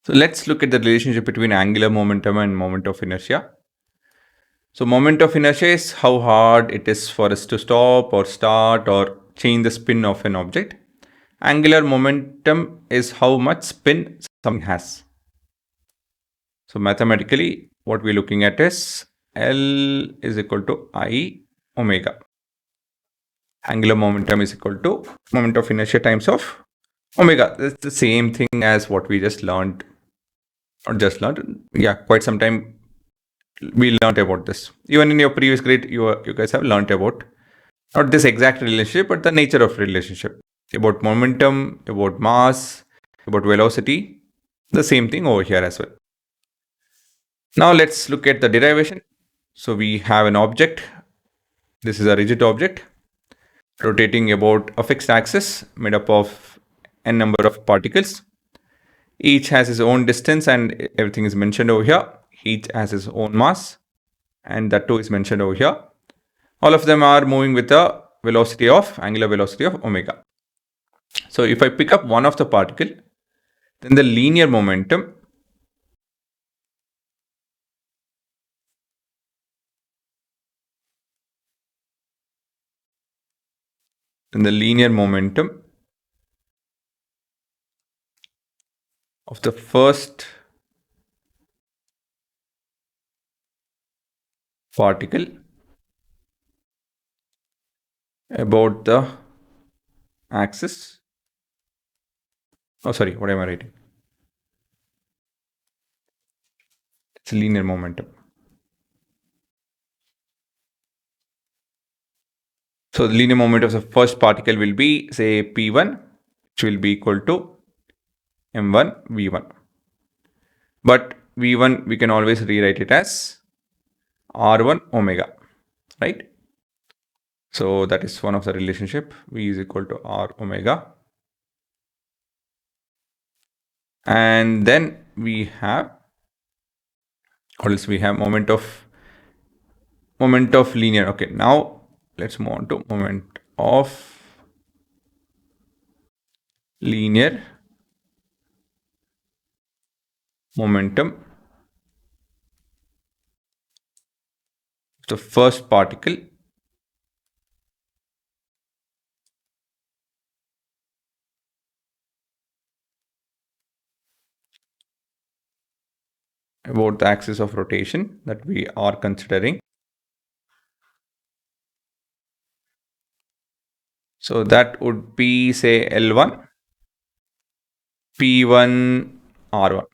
So let's look at the relationship between angular momentum and moment of inertia. So moment of inertia is how hard it is for us to stop or start or change the spin of an object. Angular momentum is how much spin something has. So mathematically, what we're looking at is L is equal to I omega. Angular momentum is equal to moment of inertia times of omega. It's the same thing as what we just learned, or just learned. Yeah, quite some time we learned about this. Even in your previous grade, you guys have learned about not this exact relationship, but the nature of relationship, about momentum, about mass, about velocity. The same thing over here as well. Now let's look at the derivation. So we have an object. This is a rigid object rotating about a fixed axis made up of n number of particles. Each has its own distance and everything is mentioned over here. Each has its own mass and that too is mentioned over here. All of them are moving with the velocity of angular velocity of omega. So if I pick up one of the particle, then the linear momentum of the first particle about the axis. Oh, sorry, what am I writing? It's linear momentum. So the linear momentum of the first particle will be, say, P1, which will be equal to M1 V1. But V1, we can always rewrite it as R1 omega, right? So that is one of the relationship. V is equal to R omega. And then we have, what else we have? Moment of linear. Okay, now let's move on to moment of linear momentum. The first particle about the axis of rotation that we are considering. So that would be, say, L1, P1, R1.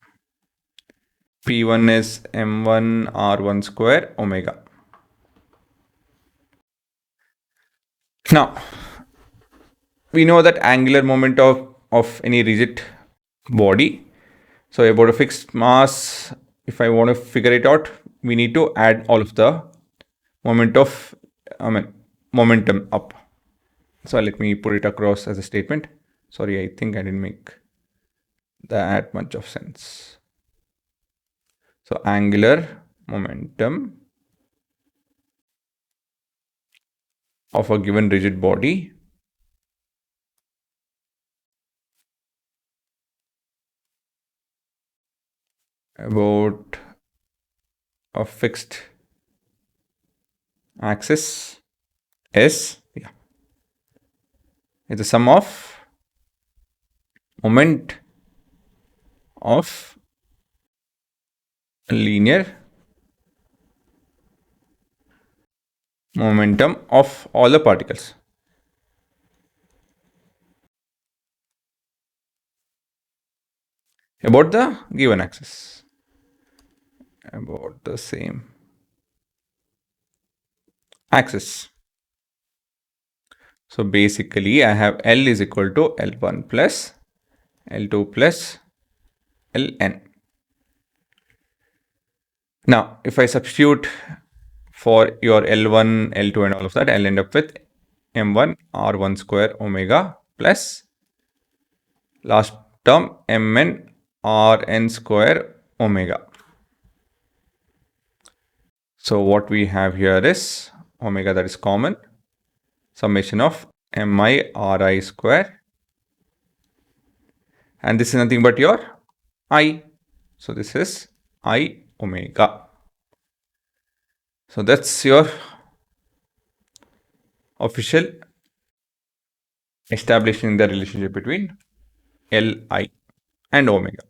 P1 is M1 R1 square omega. Now, we know that angular moment of any rigid body. So about a fixed mass, if I want to figure it out, we need to add all of the momentum up. So let me put it across as a statement. Sorry, I think I didn't make that much of sense. So angular momentum of a given rigid body about a fixed axis S, is the sum of moment of linear momentum of all the particles. About the given axis, about the same axis. So basically I have L is equal to L1 plus L2 plus Ln. Now if I substitute for your L1, L2 and all of that, I'll end up with M1 R1 square omega plus last term Mn Rn square omega. So what we have here is omega, that is common, summation of mi ri square, and this is nothing but your I. So this is I omega. So that's your official establishing the relationship between Li and omega.